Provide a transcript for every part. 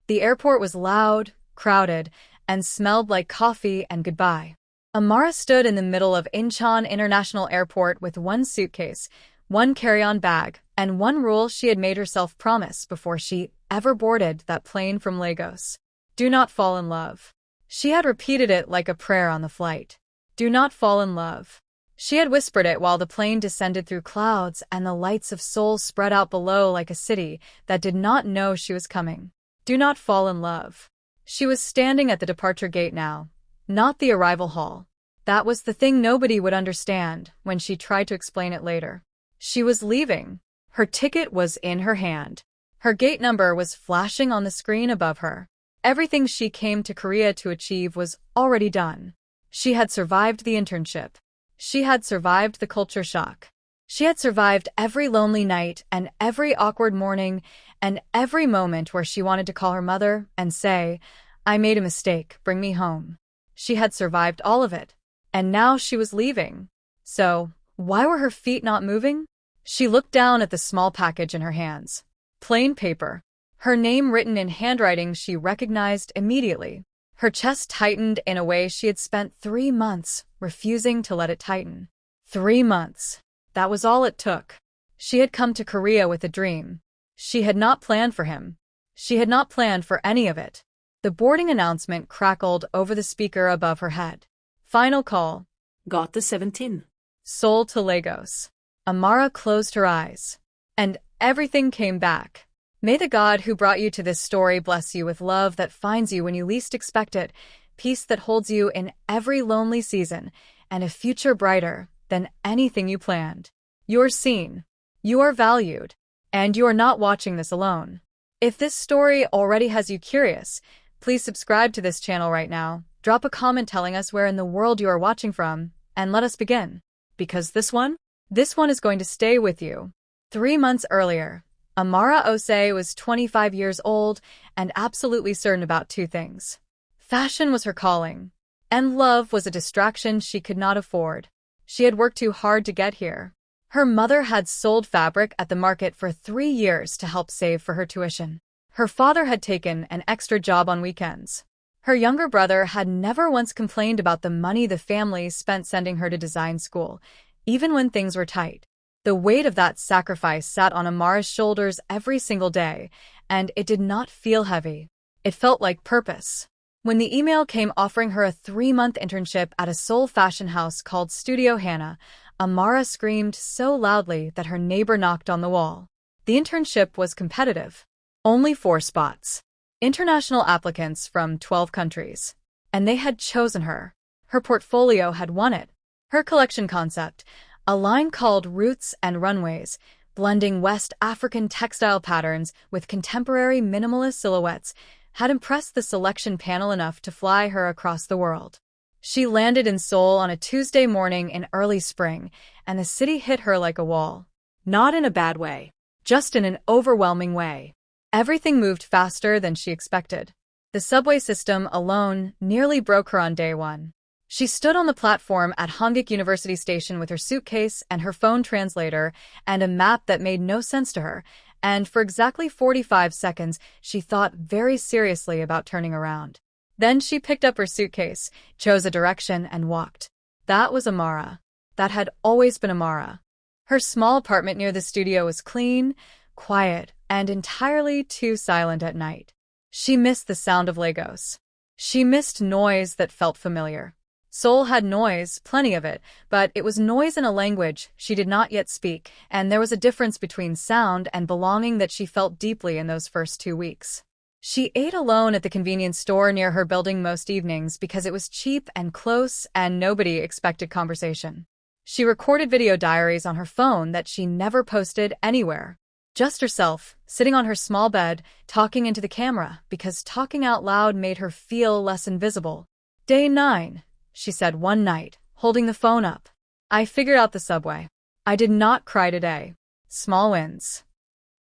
The airport was loud, crowded, and smelled like coffee and goodbye. Amara stood in the middle of Incheon International Airport with one suitcase, one carry-on bag, and one rule she had made herself promise before she ever boarded that plane from Lagos. Do not fall in love. She had repeated it like a prayer on the flight. Do not fall in love. She had whispered it while the plane descended through clouds and the lights of Seoul spread out below like a city that did not know she was coming. Do not fall in love. She was standing at the departure gate now, not the arrival hall. That was the thing nobody would understand when she tried to explain it later. She was leaving. Her ticket was in her hand. Her gate number was flashing on the screen above her. Everything she came to Korea to achieve was already done. She had survived the internship. She had survived the culture shock. She had survived every lonely night and every awkward morning and every moment where she wanted to call her mother and say, "I made a mistake, bring me home." She had survived all of it. And now she was leaving. So, why were her feet not moving? She looked down at the small package in her hands. Plain paper. Her name written in handwriting she recognized immediately. Her chest tightened in a way she had spent 3 months refusing to let it tighten. 3 months. That was all it took. She had come to Korea with a dream. She had not planned for him. She had not planned for any of it. The boarding announcement crackled over the speaker above her head. Final call. Got the 17. Seoul to Lagos. Amara closed her eyes. And everything came back. May the God who brought you to this story bless you with love that finds you when you least expect it, peace that holds you in every lonely season, and a future brighter than anything you planned. You're seen. You are valued. And you are not watching this alone. If this story already has you curious, please subscribe to this channel right now, drop a comment telling us where in the world you are watching from, and let us begin. Because this one is going to stay with you. 3 months earlier, Amara Osei was 25 years old and absolutely certain about 2 things. Fashion was her calling, and love was a distraction she could not afford. She had worked too hard to get here. Her mother had sold fabric at the market for 3 years to help save for her tuition. Her father had taken an extra job on weekends. Her younger brother had never once complained about the money the family spent sending her to design school, even when things were tight. The weight of that sacrifice sat on Amara's shoulders every single day, and it did not feel heavy. It felt like purpose. When the email came offering her a 3-month internship at a Seoul fashion house called Studio Hannah, Amara screamed so loudly that her neighbor knocked on the wall. The internship was competitive. Only 4 spots. International applicants from 12 countries. And they had chosen her. Her portfolio had won it. Her collection concept, a line called Roots and Runways, blending West African textile patterns with contemporary minimalist silhouettes, had impressed the selection panel enough to fly her across the world. She landed in Seoul on a Tuesday morning in early spring, and the city hit her like a wall. Not in a bad way, just in an overwhelming way. Everything moved faster than she expected. The subway system alone nearly broke her on day 1. She stood on the platform at Hongik University Station with her suitcase and her phone translator and a map that made no sense to her, and for exactly 45 seconds she thought very seriously about turning around. Then she picked up her suitcase, chose a direction, and walked. That was Amara. That had always been Amara. Her small apartment near the studio was clean, quiet, and entirely too silent at night. She missed the sound of Lagos. She missed noise that felt familiar. Seoul had noise, plenty of it, but it was noise in a language she did not yet speak, and there was a difference between sound and belonging that she felt deeply in those first 2 weeks. She ate alone at the convenience store near her building most evenings because it was cheap and close and nobody expected conversation. She recorded video diaries on her phone that she never posted anywhere. Just herself, sitting on her small bed, talking into the camera because talking out loud made her feel less invisible. Day 9. She said one night, holding the phone up. I figured out the subway. I did not cry today. Small wins.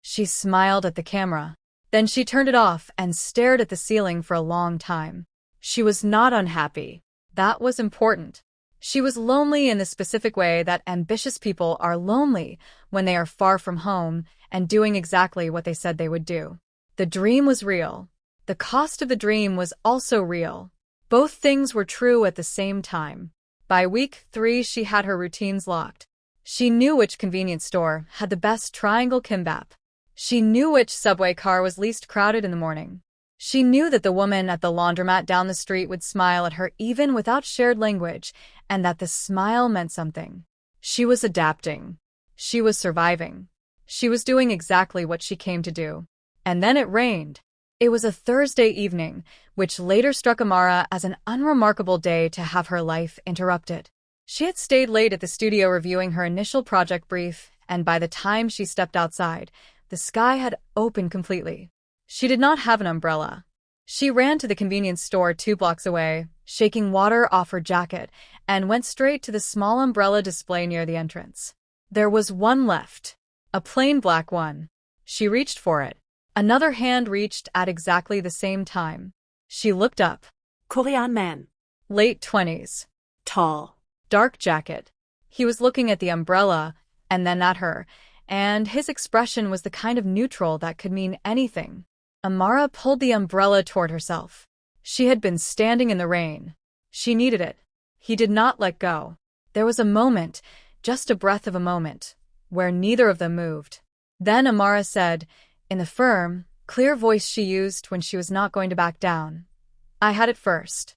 She smiled at the camera. Then she turned it off and stared at the ceiling for a long time. She was not unhappy. That was important. She was lonely in the specific way that ambitious people are lonely when they are far from home and doing exactly what they said they would do. The dream was real. The cost of the dream was also real. Both things were true at the same time. By week 3, she had her routines locked. She knew which convenience store had the best triangle kimbap. She knew which subway car was least crowded in the morning. She knew that the woman at the laundromat down the street would smile at her even without shared language, and that the smile meant something. She was adapting. She was surviving. She was doing exactly what she came to do. And then it rained. It was a Thursday evening, which later struck Amara as an unremarkable day to have her life interrupted. She had stayed late at the studio reviewing her initial project brief, and by the time she stepped outside, the sky had opened completely. She did not have an umbrella. She ran to the convenience store 2 blocks away, shaking water off her jacket, and went straight to the small umbrella display near the entrance. There was one left. A plain black one. She reached for it. Another hand reached at exactly the same time. She looked up. Korean man. Late 20s. Tall. Dark jacket. He was looking at the umbrella, and then at her, and his expression was the kind of neutral that could mean anything. Amara pulled the umbrella toward herself. She had been standing in the rain. She needed it. He did not let go. There was a moment, just a breath of a moment, where neither of them moved. Then Amara said, in the firm, clear voice she used when she was not going to back down, "I had it first."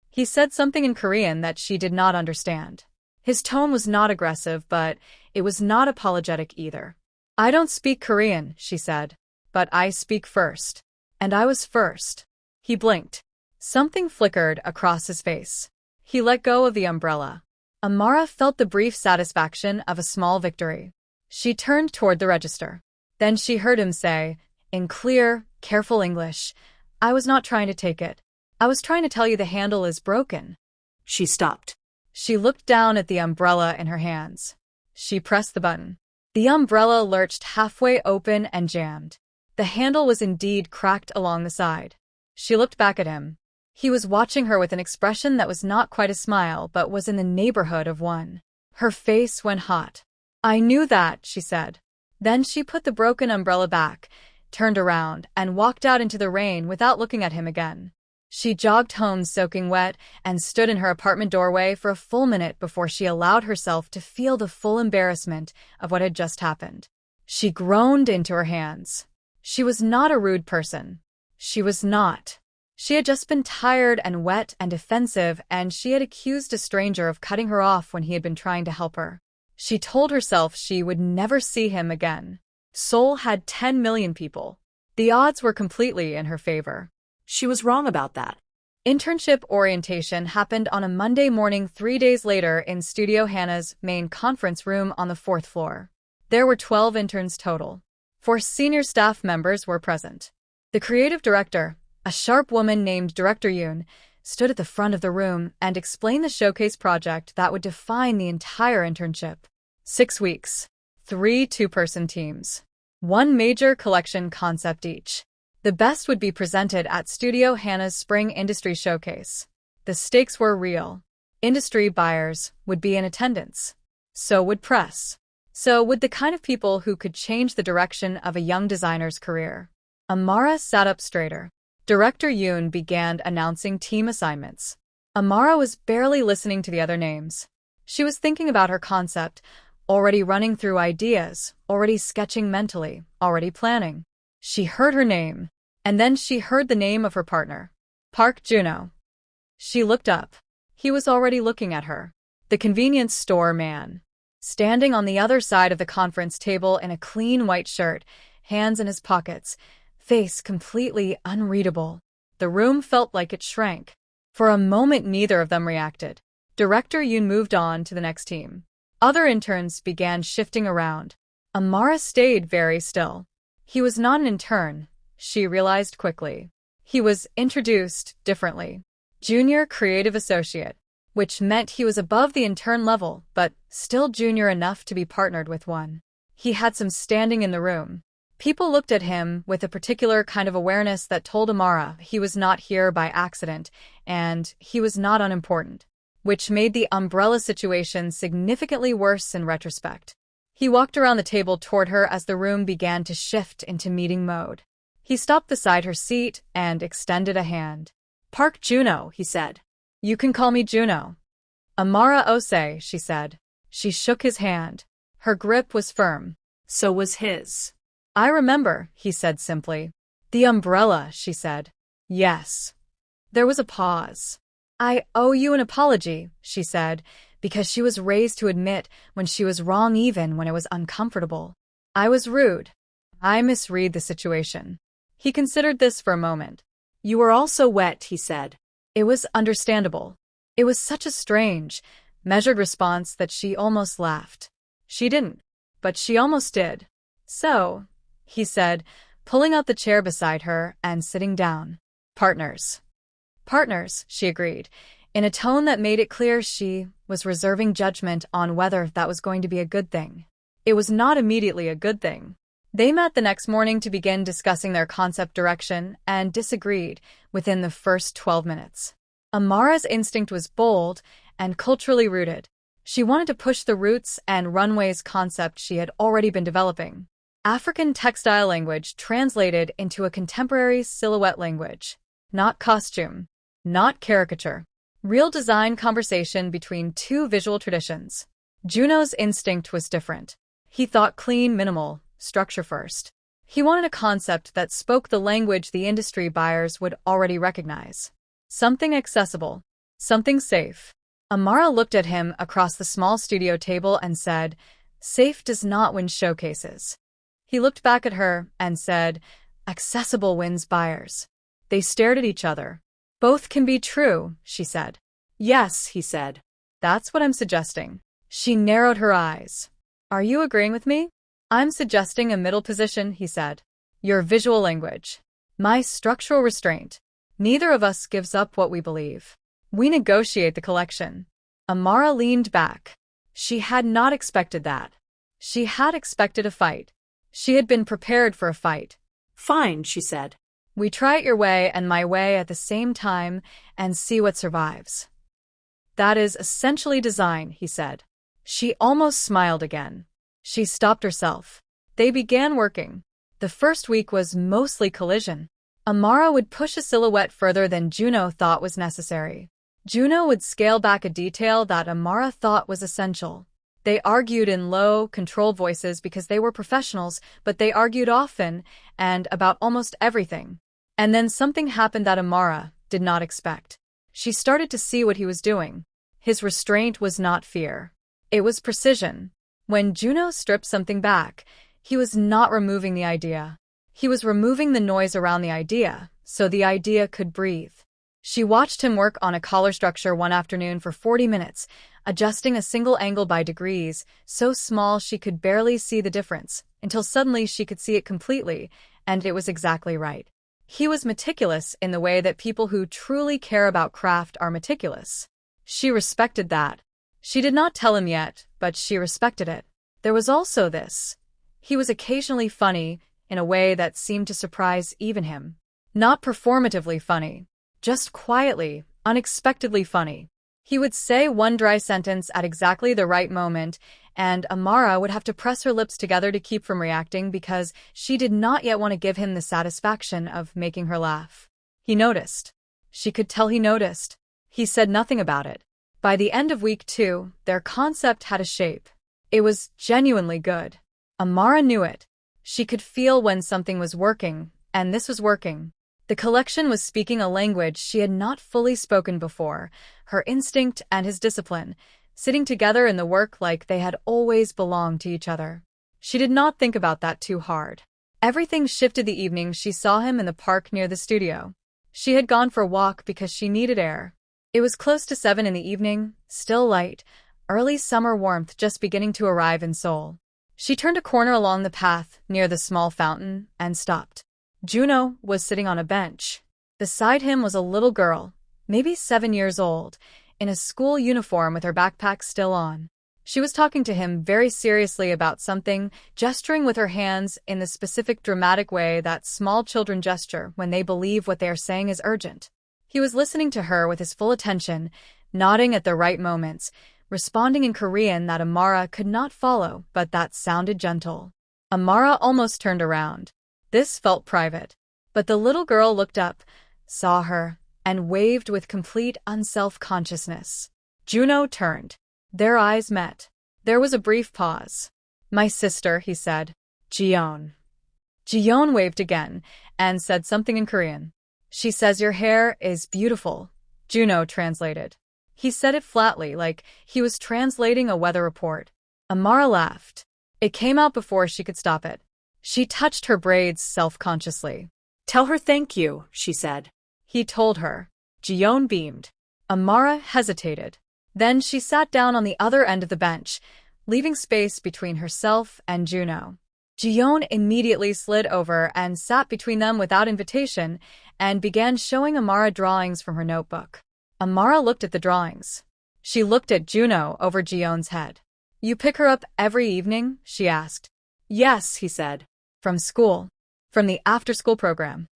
He said something in Korean that she did not understand. His tone was not aggressive, but it was not apologetic either. "I don't speak Korean," she said, "but I speak first. And I was first." He blinked. Something flickered across his face. He let go of the umbrella. Amara felt the brief satisfaction of a small victory. She turned toward the register. Then she heard him say, in clear, careful English, "I was not trying to take it. I was trying to tell you the handle is broken." She stopped. She looked down at the umbrella in her hands. She pressed the button. The umbrella lurched halfway open and jammed. The handle was indeed cracked along the side. She looked back at him. He was watching her with an expression that was not quite a smile, but was in the neighborhood of one. Her face went hot. "I knew that," she said. Then she put the broken umbrella back, turned around, and walked out into the rain without looking at him again. She jogged home soaking wet and stood in her apartment doorway for a full minute before she allowed herself to feel the full embarrassment of what had just happened. She groaned into her hands. She was not a rude person. She was not. She had just been tired and wet and defensive, and she had accused a stranger of cutting her off when he had been trying to help her. She told herself she would never see him again. Seoul had 10 million people. The odds were completely in her favor. She was wrong about that. Internship orientation happened on a Monday morning 3 days later in Studio Hannah's main conference room on the 4th floor. There were 12 interns total. 4 senior staff members were present. The creative director, a sharp woman named Director Yoon, stood at the front of the room and explained the showcase project that would define the entire internship. 6 weeks. 3 two-person teams. 1 major collection concept each. The best would be presented at Studio Hannah's Spring Industry Showcase. The stakes were real. Industry buyers would be in attendance. So would press. So would the kind of people who could change the direction of a young designer's career. Amara sat up straighter. Director Yoon began announcing team assignments. Amara was barely listening to the other names. She was thinking about her concept, already running through ideas, already sketching mentally, already planning. She heard her name, and then she heard the name of her partner, Park Juno. She looked up. He was already looking at her. The convenience store man. Standing on the other side of the conference table in a clean white shirt, hands in his pockets, face completely unreadable. The room felt like it shrank. For a moment neither of them reacted. Director Yoon moved on to the next team. Other interns began shifting around. Amara stayed very still. He was not an intern, she realized quickly. He was introduced differently. Junior Creative Associate, which meant he was above the intern level, but still junior enough to be partnered with one. He had some standing in the room. People looked at him with a particular kind of awareness that told Amara he was not here by accident, and he was not unimportant, which made the umbrella situation significantly worse in retrospect. He walked around the table toward her as the room began to shift into meeting mode. He stopped beside her seat and extended a hand. Park Juno, he said. You can call me Juno. Amara Ose, she said. She shook his hand. Her grip was firm. So was his. I remember, he said simply. The umbrella, she said. Yes. There was a pause. I owe you an apology, she said, because she was raised to admit when she was wrong even when it was uncomfortable. I was rude. I misread the situation. He considered this for a moment. You were also wet, he said. It was understandable. It was such a strange, measured response that she almost laughed. She didn't, but she almost did. So, he said, pulling out the chair beside her and sitting down. Partners. Partners, she agreed, in a tone that made it clear she was reserving judgment on whether that was going to be a good thing. It was not immediately a good thing. They met the next morning to begin discussing their concept direction and disagreed within the first 12 minutes. Amara's instinct was bold and culturally rooted. She wanted to push the roots and runways concept she had already been developing. African textile language translated into a contemporary silhouette language. Not costume. Not caricature. Real design conversation between two visual traditions. Juno's instinct was different. He thought clean, minimal, structure first. He wanted a concept that spoke the language the industry buyers would already recognize. Something accessible. Something safe. Amara looked at him across the small studio table and said, Safe does not win showcases. He looked back at her and said, Accessible wins buyers. They stared at each other. Both can be true, she said. Yes, he said. That's what I'm suggesting. She narrowed her eyes. Are you agreeing with me? I'm suggesting a middle position, he said. Your visual language. My structural restraint. Neither of us gives up what we believe. We negotiate the collection. Amara leaned back. She had not expected that. She had expected a fight. She had been prepared for a fight. Fine, she said. We try it your way and my way at the same time and see what survives. That is essentially design, he said. She almost smiled again. She stopped herself. They began working. The first week was mostly collision. Amara would push a silhouette further than Juno thought was necessary. Juno would scale back a detail that Amara thought was essential. They argued in low, controlled voices because they were professionals, but they argued often and about almost everything. And then something happened that Amara did not expect. She started to see what he was doing. His restraint was not fear. It was precision. When Juno stripped something back, he was not removing the idea. He was removing the noise around the idea, so the idea could breathe. She watched him work on a collar structure one afternoon for 40 minutes, adjusting a single angle by degrees, so small she could barely see the difference, until suddenly she could see it completely, and it was exactly right. He was meticulous in the way that people who truly care about craft are meticulous. She respected that. She did not tell him yet, but she respected it. There was also this. He was occasionally funny, in a way that seemed to surprise even him. Not performatively funny. Just quietly, unexpectedly funny. He would say one dry sentence at exactly the right moment, and Amara would have to press her lips together to keep from reacting because she did not yet want to give him the satisfaction of making her laugh. He noticed. She could tell he noticed. He said nothing about it. By the end of week 2, their concept had a shape. It was genuinely good. Amara knew it. She could feel when something was working, and this was working. The collection was speaking a language she had not fully spoken before, her instinct and his discipline, sitting together in the work like they had always belonged to each other. She did not think about that too hard. Everything shifted the evening she saw him in the park near the studio. She had gone for a walk because she needed air. It was close to 7 in the evening, still light, early summer warmth just beginning to arrive in Seoul. She turned a corner along the path near the small fountain and stopped. Juno was sitting on a bench. Beside him was a little girl, maybe 7 years old, in a school uniform with her backpack still on. She was talking to him very seriously about something, gesturing with her hands in the specific dramatic way that small children gesture when they believe what they are saying is urgent. He was listening to her with his full attention, nodding at the right moments, responding in Korean that Amara could not follow but that sounded gentle. Amara almost turned around. This felt private. But the little girl looked up, saw her, and waved with complete unself-consciousness. Juno turned. Their eyes met. There was a brief pause. "My sister," he said. "Jeon." Jeon waved again, and said something in Korean. "She says your hair is beautiful," Juno translated. He said it flatly, like he was translating a weather report. Amara laughed. It came out before she could stop it. She touched her braids self-consciously. "Tell her thank you," she said. He told her. Jeon beamed. Amara hesitated. Then she sat down on the other end of the bench, leaving space between herself and Juno. Jeon immediately slid over and sat between them without invitation and began showing Amara drawings from her notebook. Amara looked at the drawings. She looked at Juno over Jeon's head. "You pick her up every evening?" she asked. "Yes," he said. "From school? From the after-school program?"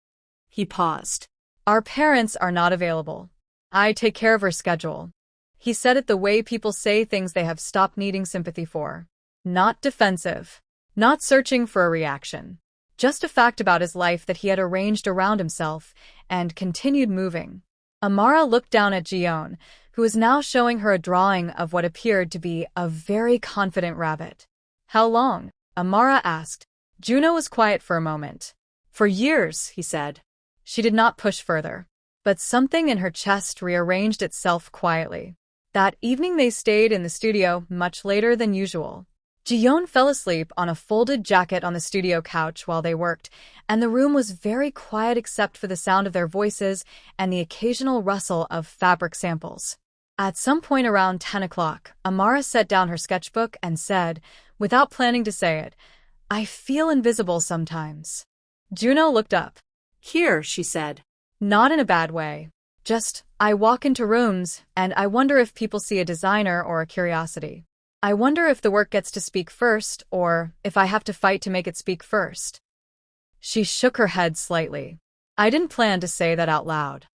He paused. "Our parents are not available. I take care of her schedule." He said it the way people say things they have stopped needing sympathy for. Not defensive. Not searching for a reaction. Just a fact about his life that he had arranged around himself, and continued moving. Amara looked down at Jeon, who was now showing her a drawing of what appeared to be a very confident rabbit. "How long?" Amara asked. Juno was quiet for a moment. "For years," he said. She did not push further. But something in her chest rearranged itself quietly. That evening they stayed in the studio much later than usual. Jeon fell asleep on a folded jacket on the studio couch while they worked, and the room was very quiet except for the sound of their voices and the occasional rustle of fabric samples. At some point around 10 o'clock, Amara set down her sketchbook and said, without planning to say it, "I feel invisible sometimes." Juno looked up. "Here," she said. Not in a bad way. Just, I walk into rooms, and I wonder if people see a designer or a curiosity. I wonder if the work gets to speak first, or if I have to fight to make it speak first. She shook her head slightly. I didn't plan to say that out loud.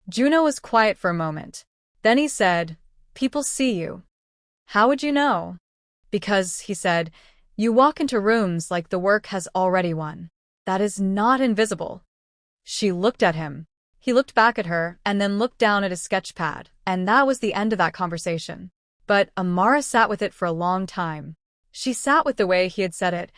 Juno was quiet for a moment. Then he said, "People see you." "How would you know?" "Because," he said, "you walk into rooms like the work has already won. That is not invisible." She looked at him. He looked back at her and then looked down at his sketch pad, and that was the end of that conversation. But Amara sat with it for a long time. She sat with the way he had said it,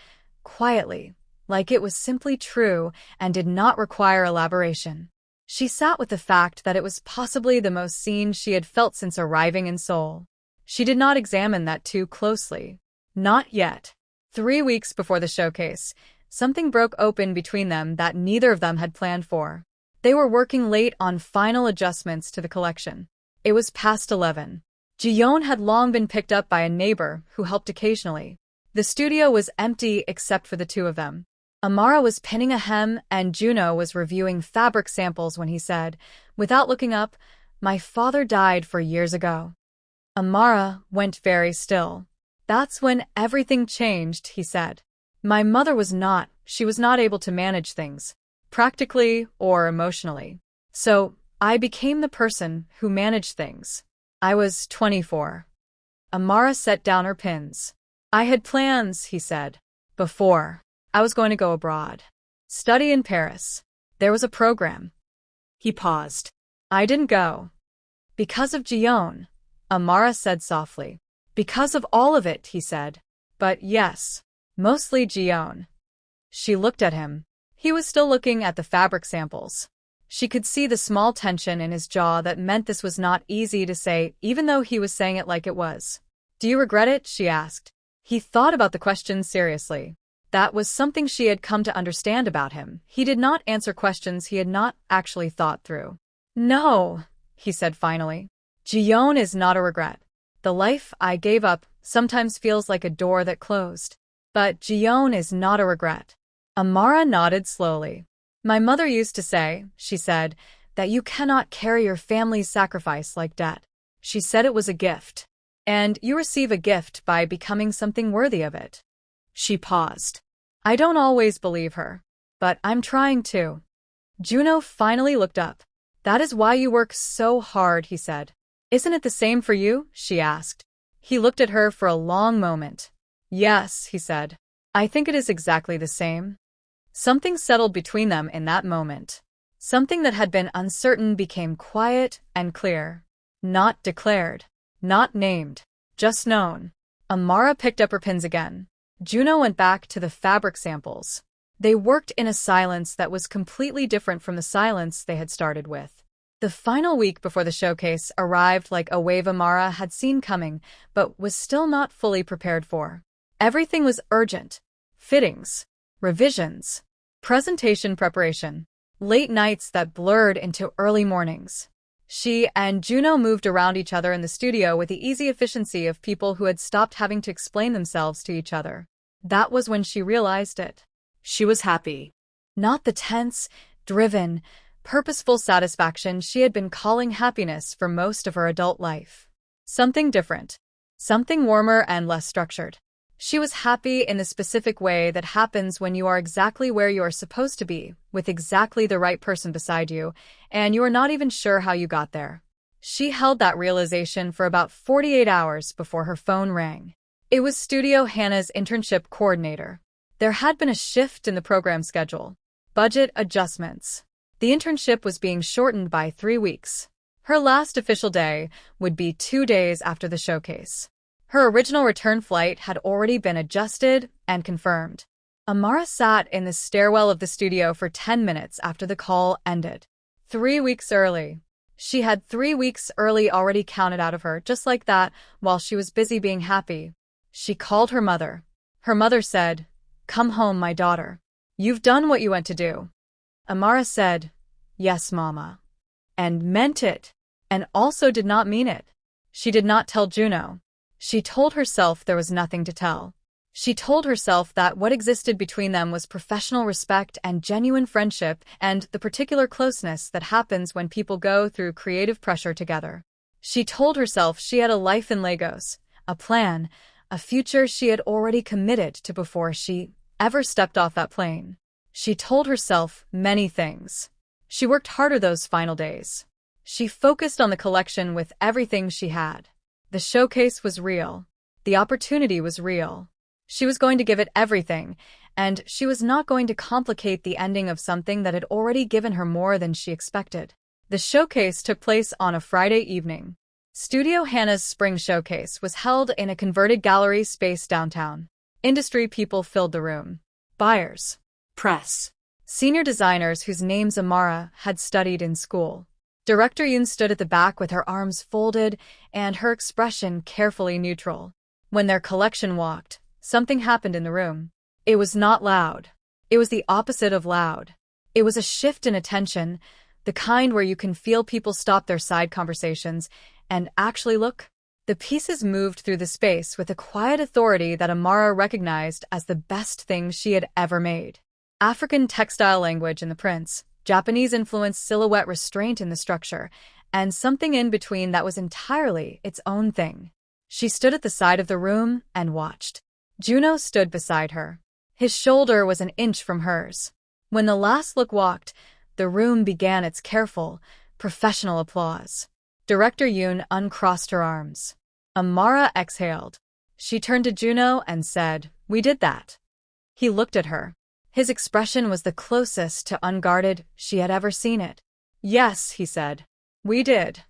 quietly, like it was simply true and did not require elaboration. She sat with the fact that it was possibly the most seen she had felt since arriving in Seoul. She did not examine that too closely. Not yet. 3 weeks before the showcase, something broke open between them that neither of them had planned for. They were working late on final adjustments to the collection. It was past 11. Jeon had long been picked up by a neighbor who helped occasionally. The studio was empty except for the two of them. Amara was pinning a hem and Juno was reviewing fabric samples when he said, without looking up, "My father died 4 years ago." Amara went very still. "That's when everything changed," he said. She was not able to manage things, practically or emotionally. So, I became the person who managed things. I was 24. Amara set down her pins. "I had plans," he said. "Before. I was going to go abroad. Study in Paris. There was a program." He paused. "I didn't go." "Because of Jeon," Amara said softly. "Because of all of it," he said. "But yes, mostly Jeon." She looked at him. He was still looking at the fabric samples. She could see the small tension in his jaw that meant this was not easy to say, even though he was saying it like it was. "Do you regret it?" she asked. He thought about the question seriously. That was something she had come to understand about him. He did not answer questions he had not actually thought through. "No," he said finally. "Jeon is not a regret. The life I gave up sometimes feels like a door that closed. But Jeon is not a regret." Amara nodded slowly. "My mother used to say," she said, "that you cannot carry your family's sacrifice like debt. She said it was a gift. And you receive a gift by becoming something worthy of it." She paused. "I don't always believe her. But I'm trying to." Juno finally looked up. "That is why you work so hard," he said. "Isn't it the same for you?" she asked. He looked at her for a long moment. "Yes," he said. "I think it is exactly the same." Something settled between them in that moment. Something that had been uncertain became quiet and clear. Not declared. Not named. Just known. Amara picked up her pins again. Juno went back to the fabric samples. They worked in a silence that was completely different from the silence they had started with. The final week before the showcase arrived like a wave Amara had seen coming, but was still not fully prepared for. Everything was urgent. Fittings. Revisions. Presentation preparation. Late nights that blurred into early mornings. She and Juno moved around each other in the studio with the easy efficiency of people who had stopped having to explain themselves to each other. That was when she realized it. She was happy. Not the tense, driven, purposeful satisfaction she had been calling happiness for most of her adult life. Something different. Something warmer and less structured. She was happy in the specific way that happens when you are exactly where you are supposed to be, with exactly the right person beside you, and you are not even sure how you got there. She held that realization for about 48 hours before her phone rang. It was Studio Hannah's internship coordinator. There had been a shift in the program schedule. Budget adjustments. The internship was being shortened by 3 weeks. Her last official day would be 2 days after the showcase. Her original return flight had already been adjusted and confirmed. Amara sat in the stairwell of the studio for 10 minutes after the call ended. 3 weeks early. She had 3 weeks early already counted out of her, just like that, while she was busy being happy. She called her mother. Her mother said, "Come home, my daughter. You've done what you went to do." Amara said, "Yes, Mama." And meant it. And also did not mean it. She did not tell Juno. She told herself there was nothing to tell. She told herself that what existed between them was professional respect and genuine friendship and the particular closeness that happens when people go through creative pressure together. She told herself she had a life in Lagos, a plan, a future she had already committed to before she ever stepped off that plane. She told herself many things. She worked harder those final days. She focused on the collection with everything she had. The showcase was real. The opportunity was real. She was going to give it everything, and she was not going to complicate the ending of something that had already given her more than she expected. The showcase took place on a Friday evening. Studio Hannah's spring showcase was held in a converted gallery space downtown. Industry people filled the room. Buyers. Press. Senior designers whose names Amara had studied in school. Director Yoon stood at the back with her arms folded and her expression carefully neutral. When their collection walked, something happened in the room. It was not loud. It was the opposite of loud. It was a shift in attention, the kind where you can feel people stop their side conversations and actually look. The pieces moved through the space with a quiet authority that Amara recognized as the best thing she had ever made. African textile language in the prints, Japanese-influenced silhouette restraint in the structure, and something in between that was entirely its own thing. She stood at the side of the room and watched. Juno stood beside her. His shoulder was an inch from hers. When the last look walked, the room began its careful, professional applause. Director Yoon uncrossed her arms. Amara exhaled. She turned to Juno and said, "We did that." He looked at her. His expression was the closest to unguarded she had ever seen it. "Yes," he said. "We did."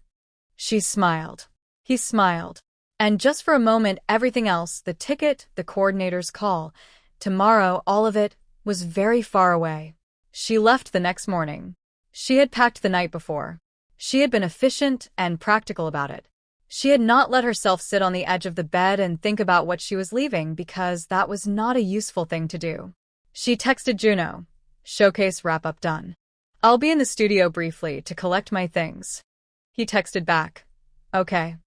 She smiled. He smiled. And just for a moment, everything else, the ticket, the coordinator's call, tomorrow, all of it, was very far away. She left the next morning. She had packed the night before. She had been efficient and practical about it. She had not let herself sit on the edge of the bed and think about what she was leaving because that was not a useful thing to do. She texted Juno, "Showcase wrap-up done. I'll be in the studio briefly to collect my things." He texted back, "Okay."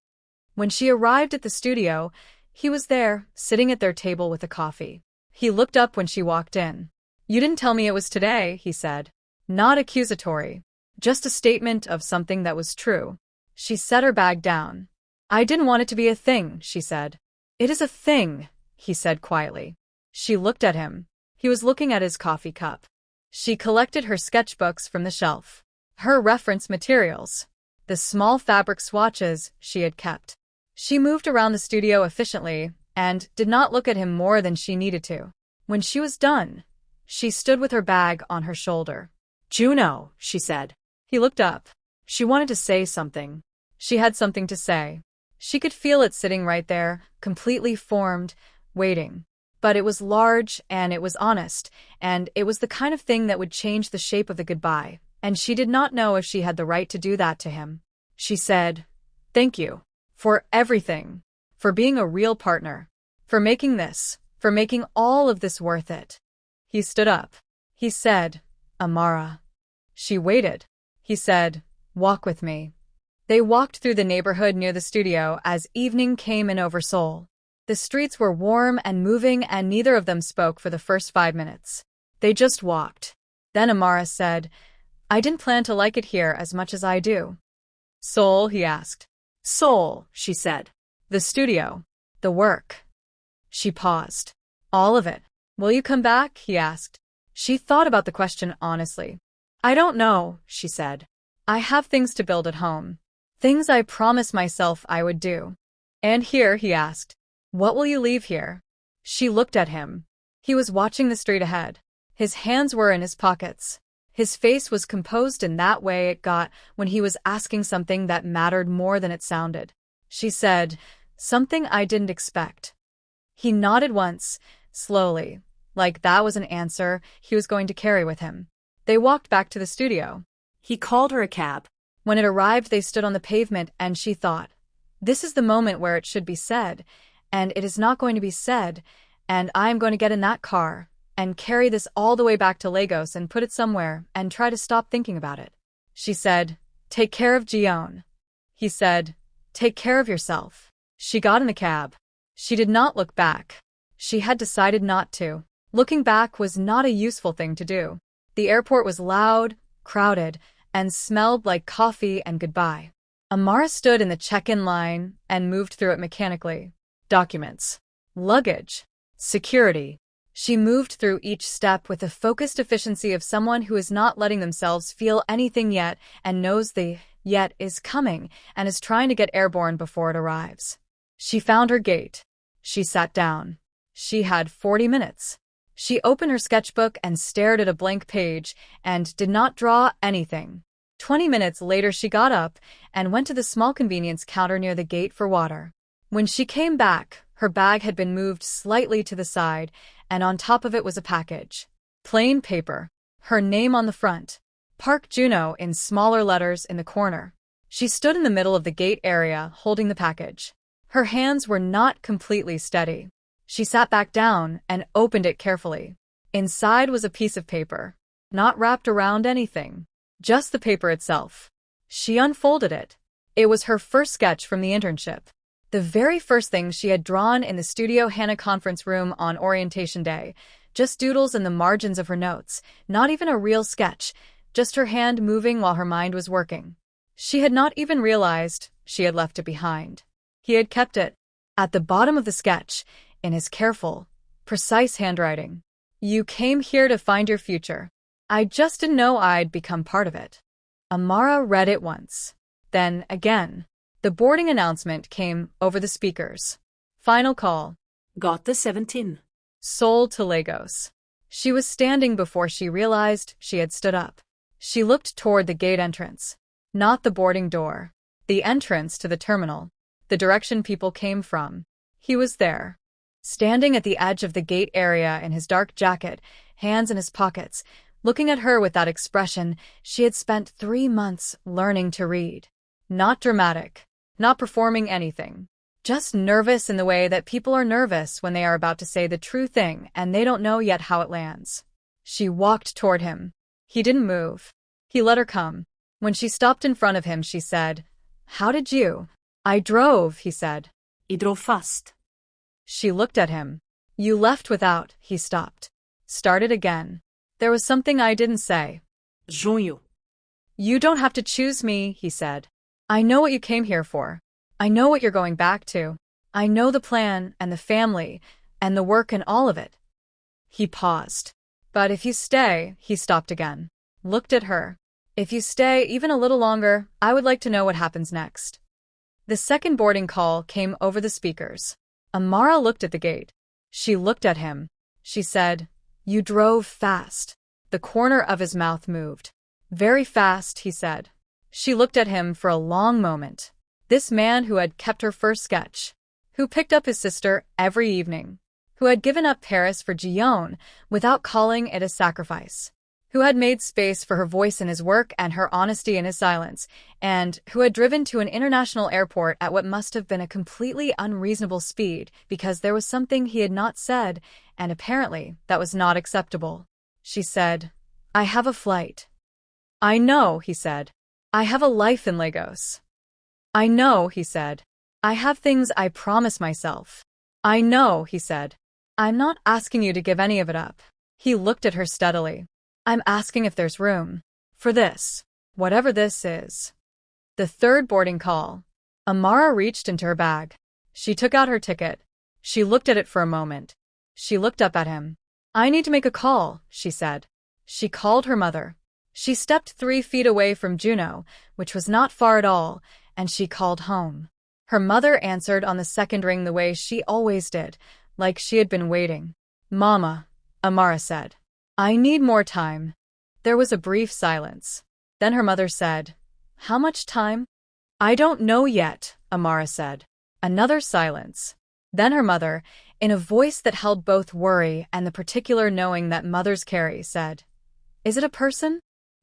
When she arrived at the studio, he was there, sitting at their table with a coffee. He looked up when she walked in. "You didn't tell me it was today," he said. Not accusatory. Just a statement of something that was true. She set her bag down. "I didn't want it to be a thing," she said. "It is a thing," he said quietly. She looked at him. He was looking at his coffee cup. She collected her sketchbooks from the shelf. Her reference materials. The small fabric swatches she had kept. She moved around the studio efficiently and did not look at him more than she needed to. When she was done, She stood with her bag on her shoulder. Juno, she said. He looked up. She wanted to say something. She had something to say. She could feel it sitting right there, completely formed, waiting. But it was large, and it was honest, and it was the kind of thing that would change the shape of the goodbye, and she did not know if she had the right to do that to him. She said, "Thank you. For everything. For being a real partner. For making this. For making all of this worth it." He stood up. He said, "Amara." She waited. He said, "Walk with me." They walked through the neighborhood near the studio as evening came in over Seoul. The streets were warm and moving, and neither of them spoke for the first 5 minutes. They just walked. Then Amara said, "I didn't plan to like it here as much as I do." "Seoul?" he asked. Seoul, she said. "The studio. The work." She paused. "All of it. Will you come back?" he asked. She thought about the question honestly. "I don't know," she said. "I have things to build at home. Things I promised myself I would do." "And here?" he asked. "What will you leave here?" She looked at him. He was watching the street ahead. His hands were in his pockets. His face was composed in that way it got when he was asking something that mattered more than it sounded. She said, "Something I didn't expect." He nodded once, slowly, like that was an answer he was going to carry with him. They walked back to the studio. He called her a cab. When it arrived, they stood on the pavement, and she thought, "This is the moment where it should be said, and it is not going to be said, and I am going to get in that car and carry this all the way back to Lagos and put it somewhere and try to stop thinking about it." She said, "Take care of Gion." He said, "Take care of yourself." She got in the cab. She did not look back. She had decided not to. Looking back was not a useful thing to do. The airport was loud, crowded, and smelled like coffee and goodbye. Amara stood in the check-in line and moved through it mechanically. Documents. Luggage. Security. She moved through each step with the focused efficiency of someone who is not letting themselves feel anything yet and knows the yet is coming and is trying to get airborne before it arrives. She found her gate. She sat down. She had 40 minutes. She opened her sketchbook and stared at a blank page and did not draw anything. 20 minutes later, she got up and went to the small convenience counter near the gate for water. When she came back, her bag had been moved slightly to the side, and on top of it was a package. Plain paper. Her name on the front. Park Juno in smaller letters in the corner. She stood in the middle of the gate area, holding the package. Her hands were not completely steady. She sat back down and opened it carefully. Inside was a piece of paper, not wrapped around anything, just the paper itself. She unfolded it. It was her first sketch from the internship. The very first thing she had drawn in the Studio Hannah conference room on orientation day. Just doodles in the margins of her notes, not even a real sketch, just her hand moving while her mind was working. She had not even realized she had left it behind. He had kept it, at the bottom of the sketch, in his careful, precise handwriting. "You came here to find your future. I just didn't know I'd become part of it." Amara read it once. Then again. The boarding announcement came over the speakers. Final call. Got the 17. Seoul to Lagos. She was standing before she realized she had stood up. She looked toward the gate entrance. Not the boarding door. The entrance to the terminal. The direction people came from. He was there. Standing at the edge of the gate area in his dark jacket, hands in his pockets, looking at her with that expression she had spent 3 months learning to read. Not dramatic. Not performing anything. Just nervous in the way that people are nervous when they are about to say the true thing and they don't know yet how it lands. She walked toward him. He didn't move. He let her come. When she stopped in front of him, she said, "How did you?" "I drove," he said. I drove fast. She looked at him. "You left without," he stopped. Started again. "There was something I didn't say." Junho. "You don't have to choose me," he said. "I know what you came here for. I know what you're going back to. I know the plan and the family and the work and all of it." He paused. "But if you stay," he stopped again. Looked at her. "If you stay even a little longer, I would like to know what happens next." The second boarding call came over the speakers. Amara looked at the gate. She looked at him. She said, You drove fast. The corner of his mouth moved. Very fast, he said. She looked at him for a long moment. This man who had kept her first sketch, who picked up his sister every evening, who had given up Paris for Guyon without calling it a sacrifice, who had made space for her voice in his work and her honesty in his silence, and who had driven to an international airport at what must have been a completely unreasonable speed because there was something he had not said, and apparently that was not acceptable. She said, I have a flight. I know, he said. I have a life in Lagos. I know, he said. I have things I promise myself. I know, he said. I'm not asking you to give any of it up. He looked at her steadily. I'm asking if there's room for this, whatever this is. The third boarding call. Amara reached into her bag. She took out her ticket. She looked at it for a moment. She looked up at him. I need to make a call, she said. She called her mother. She stepped 3 feet away from Juno, which was not far at all, and she called home. Her mother answered on the second ring the way she always did, like she had been waiting. Mama, Amara said. I need more time. There was a brief silence. Then her mother said, How much time? I don't know yet, Amara said. Another silence. Then her mother, in a voice that held both worry and the particular knowing that mothers carry, said, Is it a person?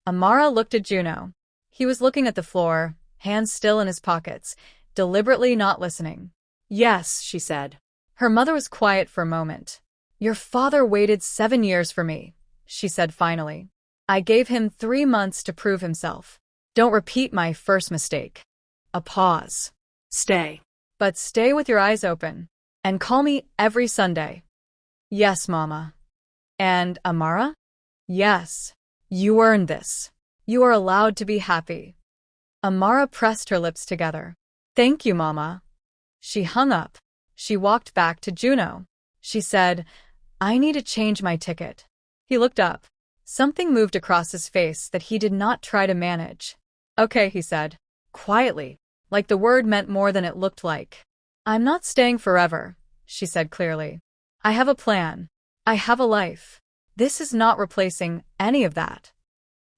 Amara looked at Juno. He was looking at the floor, hands still in his pockets, deliberately not listening. Yes, she said. Her mother was quiet for a moment. Your father waited 7 years for me, she said finally. I gave him 3 months to prove himself. Don't repeat my first mistake. A pause. Stay. But stay with your eyes open. And call me every Sunday. Yes, Mama. And Amara? Yes. You earned this. You are allowed to be happy. Amara pressed her lips together. Thank you, Mama. She hung up. She walked back to Juno. She said, I need to change my ticket. He looked up. Something moved across his face that he did not try to manage. Okay, he said, quietly, like the word meant more than it looked like. I'm not staying forever, she said clearly. I have a plan. I have a life. This is not replacing any of that.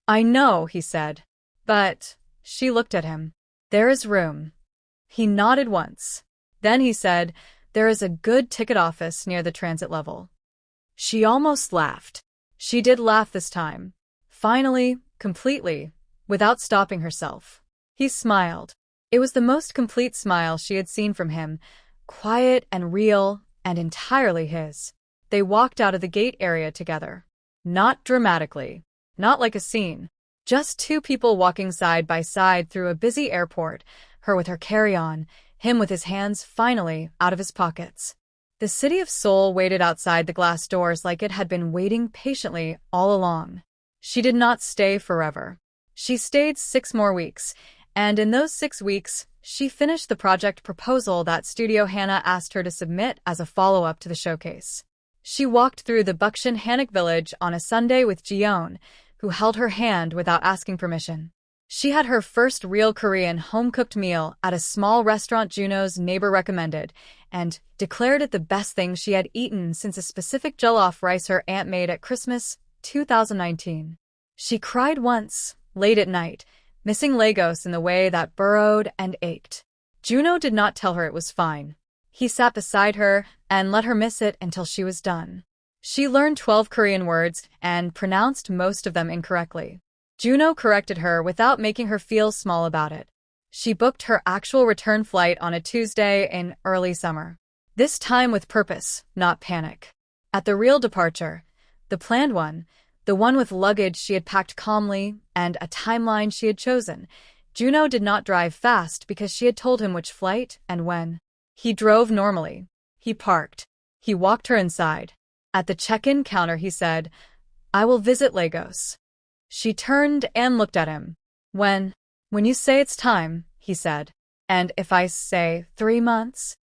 I know, he said. But, she looked at him. There is room. He nodded once. Then he said, there is a good ticket office near the transit level. She almost laughed. She did laugh this time. Finally, completely, without stopping herself. He smiled. It was the most complete smile she had seen from him, quiet and real and entirely his. They walked out of the gate area together. Not dramatically, not like a scene. Just 2 people walking side by side through a busy airport, her with her carry-on, him with his hands finally out of his pockets. The city of Seoul waited outside the glass doors like it had been waiting patiently all along. She did not stay forever. She stayed 6 more weeks, and in those 6 weeks, she finished the project proposal that Studio Hannah asked her to submit as a follow-up to the showcase. She walked through the Bukshin Hanok village on a Sunday with Jiyeon, who held her hand without asking permission. She had her first real Korean home-cooked meal at a small restaurant Juno's neighbor recommended, and declared it the best thing she had eaten since a specific jollof rice her aunt made at Christmas 2019. She cried once, late at night, missing Lagos in the way that burrowed and ached. Juno did not tell her it was fine. He sat beside her and let her miss it until she was done. She learned 12 Korean words and pronounced most of them incorrectly. Juno corrected her without making her feel small about it. She booked her actual return flight on a Tuesday in early summer. This time with purpose, not panic. At the real departure, the planned one, the one with luggage she had packed calmly and a timeline she had chosen, Juno did not drive fast because she had told him which flight and when. He drove normally. He parked. He walked her inside. At the check-in counter he said, I will visit Lagos. She turned and looked at him. When you say it's time, he said. And if I say 3 months?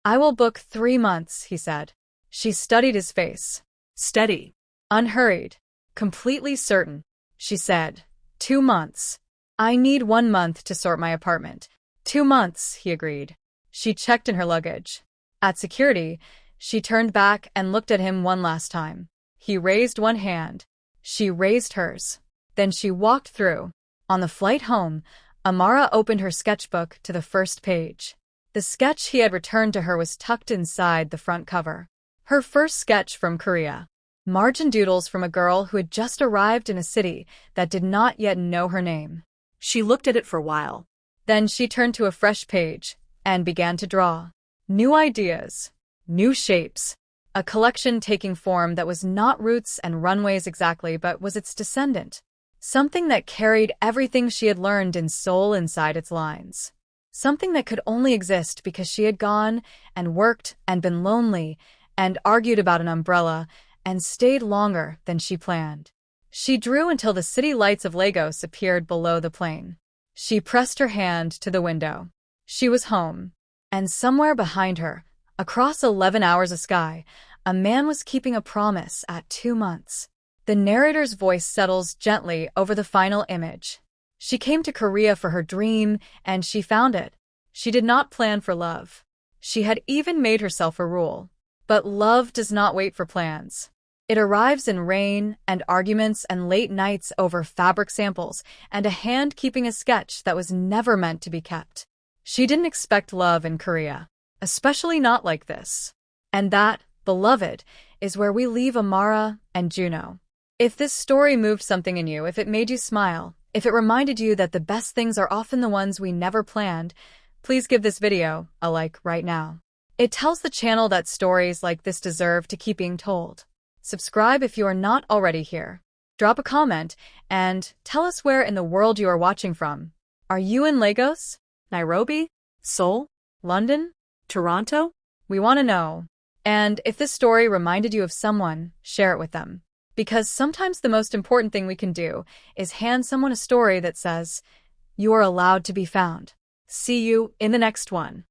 I will book 3 months, he said. She studied his face. Steady. Unhurried. Completely certain. She said, 2 months. I need 1 month to sort my apartment. 2 months, he agreed. She checked in her luggage. At security, she turned back and looked at him one last time. He raised one hand. She raised hers. Then she walked through. On the flight home, Amara opened her sketchbook to the first page. The sketch he had returned to her was tucked inside the front cover. Her first sketch from Korea. Margin doodles from a girl who had just arrived in a city that did not yet know her name. She looked at it for a while. Then she turned to a fresh page and began to draw. New ideas, new shapes, a collection taking form that was not roots and runways exactly, but was its descendant. Something that carried everything she had learned in Seoul inside its lines. Something that could only exist because she had gone and worked and been lonely and argued about an umbrella and stayed longer than she planned. She drew until the city lights of Lagos appeared below the plane. She pressed her hand to the window. She was home. And somewhere behind her, across 11 hours of sky, a man was keeping a promise at 2 months. The narrator's voice settles gently over the final image. She came to Korea for her dream, and she found it. She did not plan for love. She had even made herself a rule. But love does not wait for plans. It arrives in rain and arguments and late nights over fabric samples and a hand keeping a sketch that was never meant to be kept. She didn't expect love in Korea, especially not like this. And that, beloved, is where we leave Amara and Juno. If this story moved something in you, if it made you smile, if it reminded you that the best things are often the ones we never planned, please give this video a like right now. It tells the channel that stories like this deserve to keep being told. Subscribe if you are not already here. Drop a comment and tell us where in the world you are watching from. Are you in Lagos? Nairobi? Seoul? London? Toronto? We want to know. And if this story reminded you of someone, share it with them. Because sometimes the most important thing we can do is hand someone a story that says, "You are allowed to be found." See you in the next one.